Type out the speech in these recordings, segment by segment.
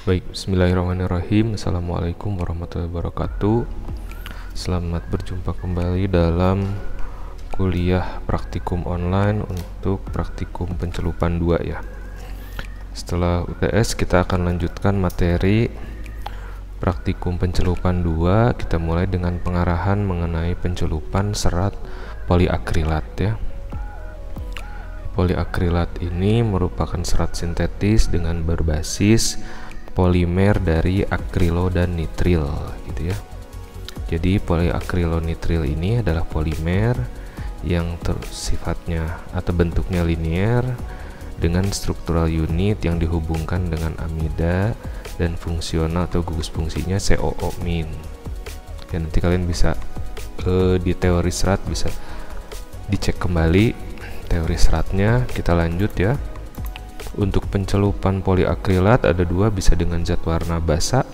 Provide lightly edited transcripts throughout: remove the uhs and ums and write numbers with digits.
Baik, bismillahirrahmanirrahim. Assalamualaikum warahmatullahi wabarakatuh. Selamat berjumpa kembali dalam kuliah praktikum online untuk praktikum pencelupan 2 ya. Setelah UTS kita akan lanjutkan materi praktikum pencelupan 2. Kita mulai dengan pengarahan mengenai pencelupan serat poliakrilat ya. Poliakrilat ini merupakan serat sintetis dengan berbasis polimer dari akrilo dan nitril gitu ya. Jadi poliakrilonitril ini adalah polimer yang sifatnya atau bentuknya linier dengan struktural unit yang dihubungkan dengan amida dan fungsional atau gugus fungsinya COO-. Ya, nanti kalian bisa di teori serat bisa dicek kembali teori seratnya. Kita lanjut ya. Untuk pencelupan poliakrilat ada 2, bisa dengan zat warna basa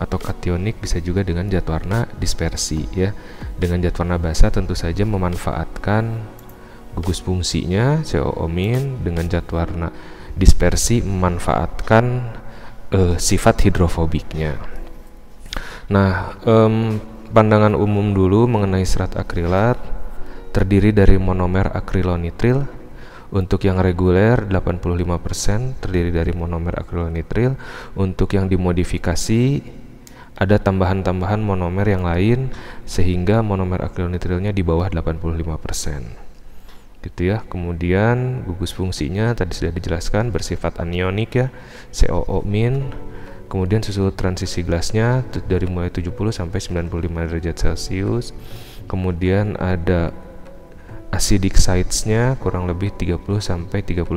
atau kationik, bisa juga dengan zat warna dispersi ya. Dengan zat warna basa tentu saja memanfaatkan gugus fungsinya COO-. Dengan zat warna dispersi memanfaatkan sifat hidrofobiknya. Nah, pandangan umum dulu mengenai serat akrilat terdiri dari monomer akrilonitril. Untuk yang reguler 85% terdiri dari monomer akrilonitril. Untuk yang dimodifikasi ada tambahan-tambahan monomer yang lain sehingga monomer akrilonitrilnya di bawah 85%. Gitu ya. Kemudian gugus fungsinya tadi sudah dijelaskan, bersifat anionik ya, COO-. Kemudian suhu transisi gelasnya dari mulai 70 sampai 95 derajat Celcius. Kemudian ada acidic sites-nya kurang lebih 30 sampai 35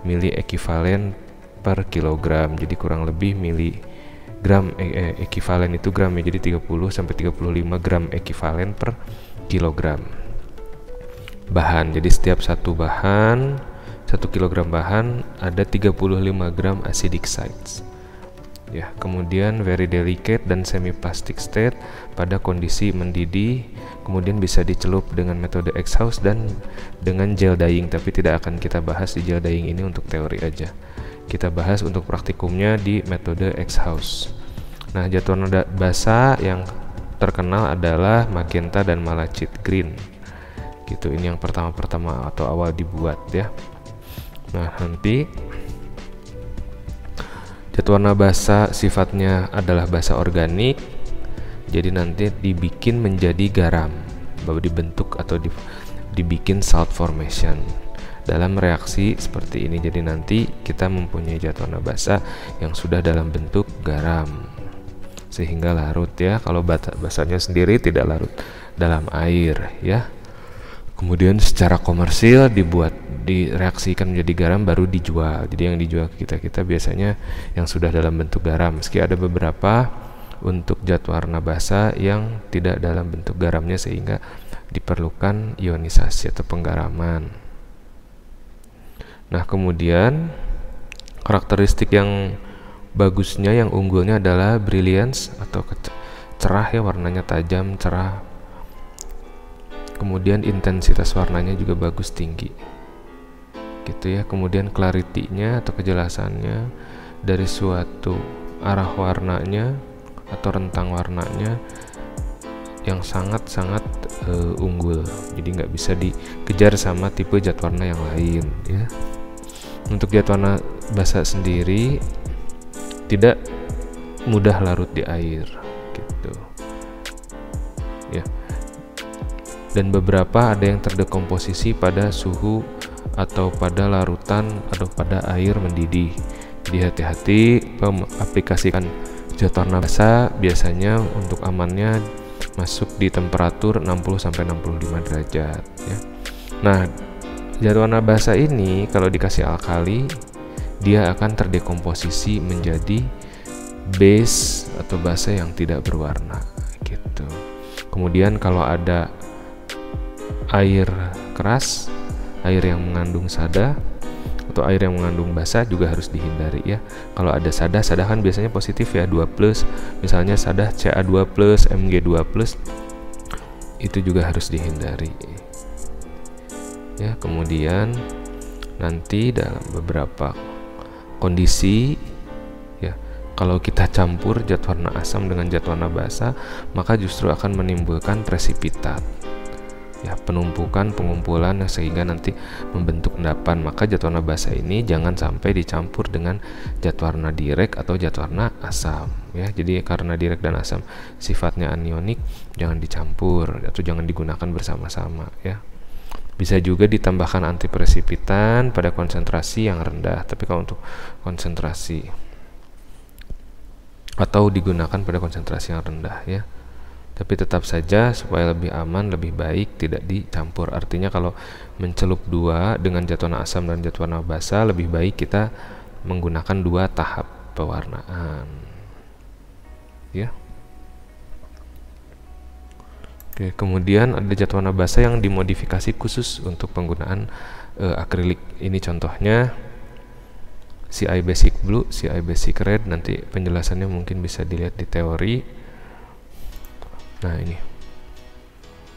mili ekivalen per kilogram. Jadi kurang lebih miligram ekivalen itu gram ya. Jadi 30 sampai 35 gram ekivalen per kilogram bahan. Jadi setiap satu kilogram bahan ada 35 gram acidic sites. Ya, kemudian very delicate dan semi plastic state pada kondisi mendidih, kemudian bisa dicelup dengan metode exhaust dan dengan gel dyeing, tapi tidak akan kita bahas di gel dyeing ini, untuk teori aja. Kita bahas untuk praktikumnya di metode exhaust. Nah, zat warna basa yang terkenal adalah magenta dan malachite green. Gitu, ini yang pertama atau awal dibuat ya. Nah, nanti zat warna basa sifatnya adalah basa organik, jadi nanti dibikin menjadi garam, baru dibentuk atau dibikin salt formation dalam reaksi seperti ini. Jadi nanti kita mempunyai zat warna basa yang sudah dalam bentuk garam sehingga larut ya. Kalau basanya sendiri tidak larut dalam air ya. Kemudian secara komersil direaksikan menjadi garam baru dijual. Jadi yang dijual ke kita biasanya yang sudah dalam bentuk garam. Meski ada beberapa untuk zat warna basa yang tidak dalam bentuk garamnya sehingga diperlukan ionisasi atau penggaraman. Nah, kemudian karakteristik yang bagusnya, yang unggulnya adalah brilliance atau cerah ya, warnanya tajam, cerah. Kemudian intensitas warnanya juga bagus, tinggi gitu ya. Kemudian clarity-nya atau kejelasannya dari suatu arah warnanya atau rentang warnanya yang sangat-sangat unggul, jadi nggak bisa dikejar sama tipe zat warna yang lain ya. Untuk zat warna basa sendiri tidak mudah larut di air gitu ya. Dan beberapa ada yang terdekomposisi pada suhu atau pada larutan atau pada air mendidih. Jadi hati-hati aplikasikan zat warna basa, biasanya untuk amannya masuk di temperatur 60 sampai 65 derajat ya. Nah, zat warna basa ini kalau dikasih alkali dia akan terdekomposisi menjadi base atau basa yang tidak berwarna gitu. Kemudian kalau ada air keras, air yang mengandung sada atau air yang mengandung basa juga harus dihindari ya. Kalau ada sada kan biasanya positif ya, 2+, misalnya sada Ca2+, Mg2+, itu juga harus dihindari ya. Kemudian nanti dalam beberapa kondisi ya, kalau kita campur zat warna asam dengan zat warna basa, maka justru akan menimbulkan presipitat, ya, penumpukan, pengumpulan, sehingga nanti membentuk endapan. Maka zat warna basa ini jangan sampai dicampur dengan zat warna direk atau zat warna asam, ya. Jadi karena direk dan asam sifatnya anionik, jangan dicampur atau jangan digunakan bersama-sama, ya. Bisa juga ditambahkan antipresipitan pada konsentrasi yang rendah, tapi kalau untuk konsentrasi atau digunakan pada konsentrasi yang rendah, ya. Tapi tetap saja supaya lebih aman, lebih baik tidak dicampur. Artinya kalau mencelup dua dengan zat warna asam dan zat warna basa, lebih baik kita menggunakan dua tahap pewarnaan, ya. Oke, kemudian ada zat warna basa yang dimodifikasi khusus untuk penggunaan akrilik. Ini contohnya CI Basic Blue, CI Basic Red. Nanti penjelasannya mungkin bisa dilihat di teori. Nah,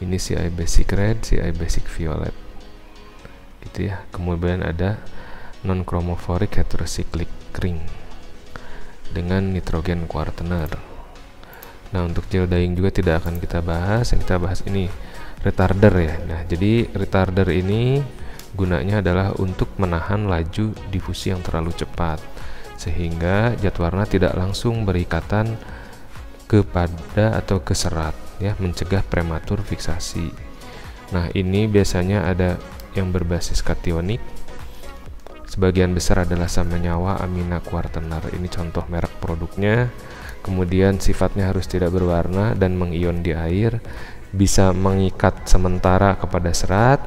ini CI Basic Red, CI Basic Violet, gitu ya. Kemudian ada non chromophoric heterocyclic ring dengan nitrogen quaterner. Nah, untuk gel dyeing juga tidak akan kita bahas. Yang kita bahas ini retarder, ya. Nah, jadi retarder ini gunanya adalah untuk menahan laju difusi yang terlalu cepat, sehingga zat warna tidak langsung berikatan kepada atau ke serat, ya, mencegah prematur fiksasi. Nah, ini biasanya ada yang berbasis kationik. Sebagian besar adalah sama nyawa amina quaterner. Ini contoh merek produknya. Kemudian sifatnya harus tidak berwarna dan mengion di air, bisa mengikat sementara kepada serat,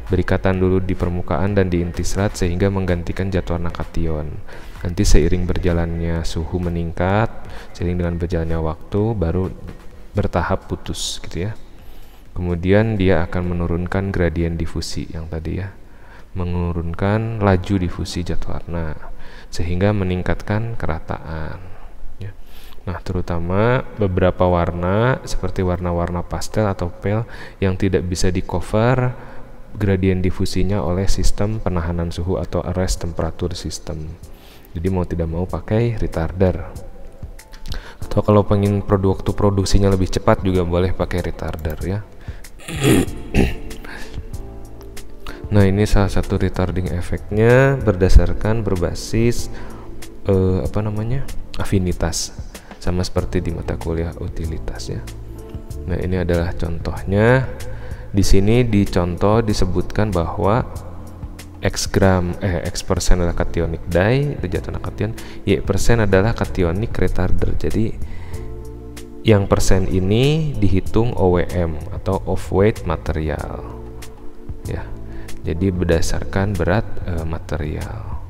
berikatan dulu di permukaan dan di inti serat sehingga menggantikan zat warna kation. Nanti seiring berjalannya suhu meningkat, seiring dengan berjalannya waktu, baru bertahap putus, gitu ya. Kemudian dia akan menurunkan gradien difusi yang tadi, ya, menurunkan laju difusi zat warna sehingga meningkatkan kerataan. Nah, terutama beberapa warna seperti warna-warna pastel atau pale yang tidak bisa di cover gradien difusinya oleh sistem penahanan suhu atau arrest temperature system. Jadi mau tidak mau pakai retarder. Atau kalau pengen waktu produksinya lebih cepat juga boleh pakai retarder, ya. Nah, ini salah satu retarding efeknya berbasis afinitas, sama seperti di mata kuliah utilitas, ya. Nah, ini adalah contohnya. Di sini disebutkan bahwa X persen adalah cationic dye, zat warna kation, Y persen adalah cationic retarder. Jadi yang persen ini dihitung OWM atau off weight material, ya. Jadi berdasarkan berat material.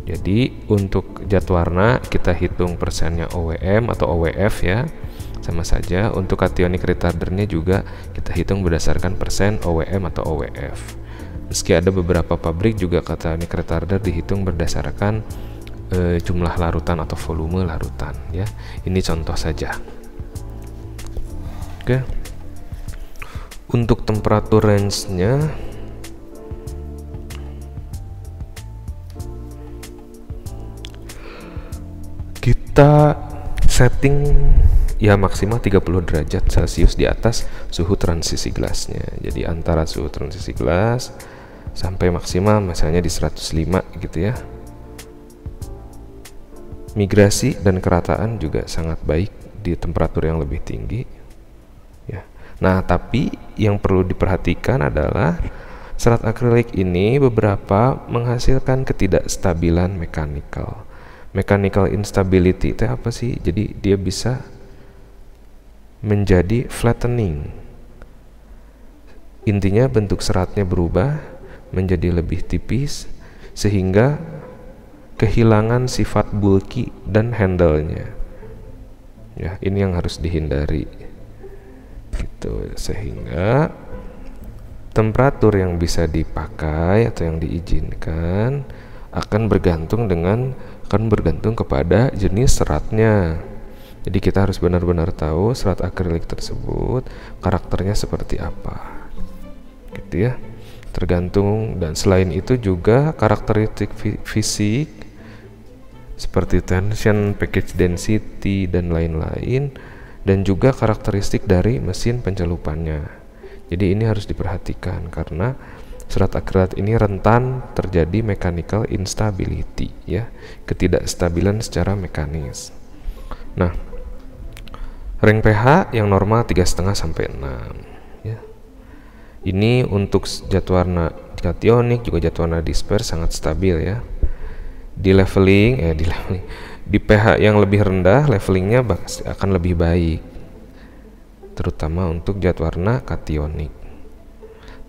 Jadi untuk zat warna kita hitung persennya OWM atau OWF, ya, sama saja. Untuk cationic retardernya juga kita hitung berdasarkan persen OWM atau OWF. Meski ada beberapa pabrik juga cationic retarder dihitung berdasarkan jumlah larutan atau volume larutan, ya. Ini contoh saja. Oke. Untuk temperatur range-nya kita setting, ya, maksimal 30 derajat Celcius di atas suhu transisi gelasnya. Jadi antara suhu transisi gelas sampai maksimal misalnya di 105, gitu ya. Migrasi dan kerataan juga sangat baik di temperatur yang lebih tinggi, ya. Nah, tapi yang perlu diperhatikan adalah serat akrilik ini beberapa menghasilkan ketidakstabilan mechanical. Mechanical instability itu apa sih? Jadi dia bisa menjadi flattening. Intinya bentuk seratnya berubah menjadi lebih tipis sehingga kehilangan sifat bulky dan handle-nya. Ya, ini yang harus dihindari. Gitu, sehingga temperatur yang bisa dipakai atau yang diizinkan akan bergantung kepada jenis seratnya. Jadi kita harus benar-benar tahu serat akrilik tersebut karakternya seperti apa, gitu ya. Tergantung, dan selain itu juga karakteristik fisik seperti tension, package density, dan lain-lain, dan juga karakteristik dari mesin pencelupannya. Jadi ini harus diperhatikan karena serat akrilat ini rentan terjadi mechanical instability, ya, ketidakstabilan secara mekanis. Nah, ring pH yang normal 3,5 sampai 6, ya. Ini untuk zat warna kationik juga zat warna disper sangat stabil, ya. Di pH yang lebih rendah levelingnya akan lebih baik, terutama untuk zat warna kationik.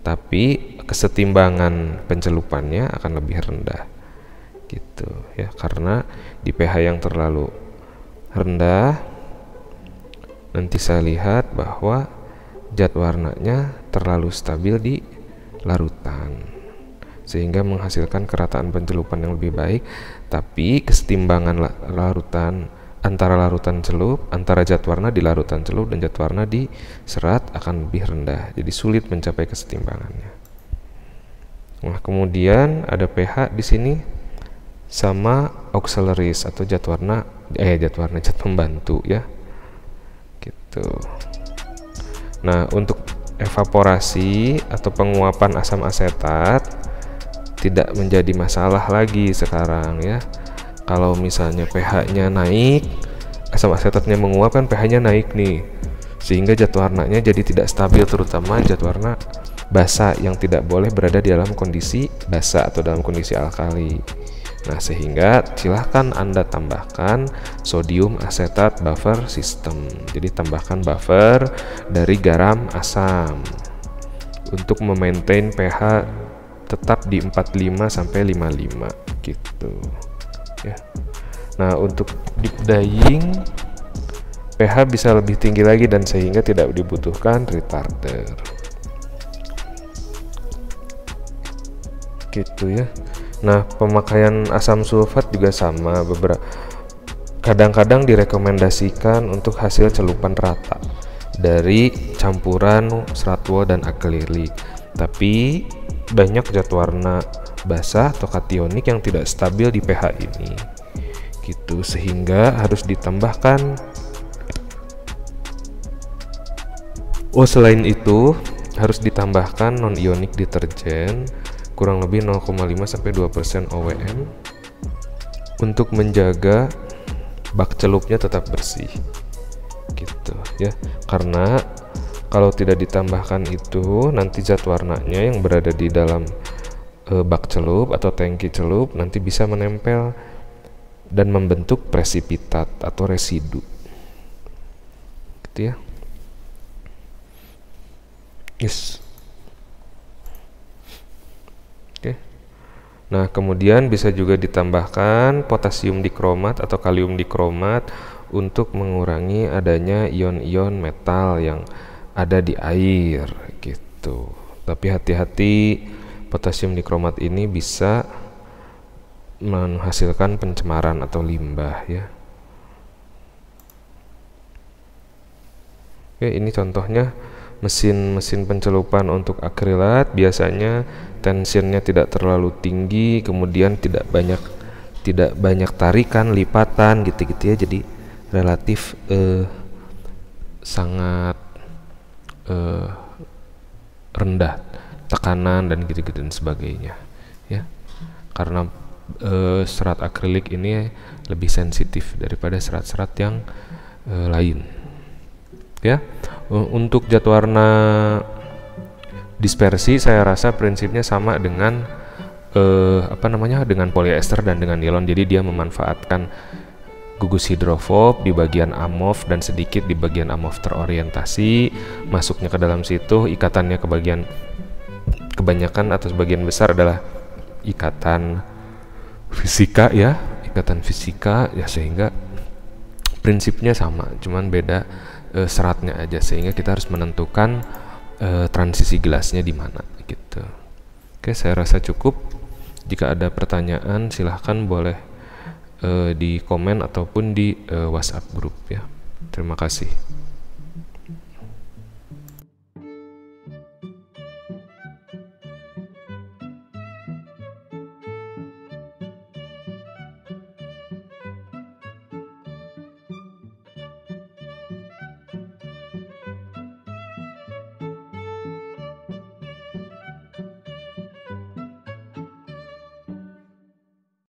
Tapi kesetimbangan pencelupannya akan lebih rendah, gitu ya, karena di pH yang terlalu rendah nanti saya lihat bahwa zat warnanya terlalu stabil di larutan, sehingga menghasilkan kerataan pencelupan yang lebih baik, tapi kesetimbangan larutan antara larutan celup, antara zat warna di larutan celup dan zat warna di serat akan lebih rendah, jadi sulit mencapai kesetimbangannya. Nah, kemudian ada pH di sini sama auxiliaries atau zat pembantu, ya, gitu. Nah, untuk evaporasi atau penguapan asam asetat tidak menjadi masalah lagi sekarang, ya. Kalau misalnya pH-nya naik, asam asetatnya menguap, kan pH-nya naik nih, sehingga zat warnanya jadi tidak stabil, terutama zat warna basa yang tidak boleh berada di dalam kondisi basa atau dalam kondisi alkali. Nah, sehingga silahkan Anda tambahkan sodium asetat buffer system. Jadi tambahkan buffer dari garam asam untuk memaintain pH tetap di 45 sampai 55 gitu, ya. Nah, untuk deep dyeing pH bisa lebih tinggi lagi dan sehingga tidak dibutuhkan retarder, gitu ya. Nah, pemakaian asam sulfat juga sama, kadang-kadang direkomendasikan untuk hasil celupan rata dari campuran serat wol dan akrilik, tapi banyak zat warna basah atau kationik yang tidak stabil di pH ini, gitu, sehingga harus ditambahkan. Selain itu harus ditambahkan non-ionik deterjen kurang lebih 0,5 sampai 2% OWM untuk menjaga bak celupnya tetap bersih, gitu ya. Karena kalau tidak ditambahkan itu, nanti zat warnanya yang berada di dalam bak celup atau tangki celup nanti bisa menempel dan membentuk presipitat atau residu, gitu ya. Yes. Oke. Nah, kemudian bisa juga ditambahkan potasium dikromat atau kalium dikromat untuk mengurangi adanya ion-ion metal yang ada di air, gitu. Tapi hati-hati, potasium dikromat ini bisa menghasilkan pencemaran atau limbah, ya. Oke, ini contohnya mesin pencelupan untuk akrilat. Biasanya tensionnya tidak terlalu tinggi, kemudian tidak banyak tarikan, lipatan, gitu-gitu ya. Jadi relatif sangat rendah tekanan dan gitu-gitu dan sebagainya, ya. Karena serat akrilik ini lebih sensitif daripada serat-serat yang lain, ya. Untuk zat warna dispersi saya rasa prinsipnya sama dengan dengan polyester dan dengan nilon. Jadi dia memanfaatkan gugus hidrofob di bagian amorf dan sedikit di bagian amorf terorientasi, masuknya ke dalam situ, ikatannya kebanyakan atau sebagian besar adalah ikatan fisika, ya, ikatan fisika, ya, sehingga prinsipnya sama, cuman beda seratnya aja, sehingga kita harus menentukan transisi gelasnya di mana, gitu. Oke, saya rasa cukup. Jika ada pertanyaan silahkan boleh di komen ataupun di WhatsApp grup, ya. Terima kasih.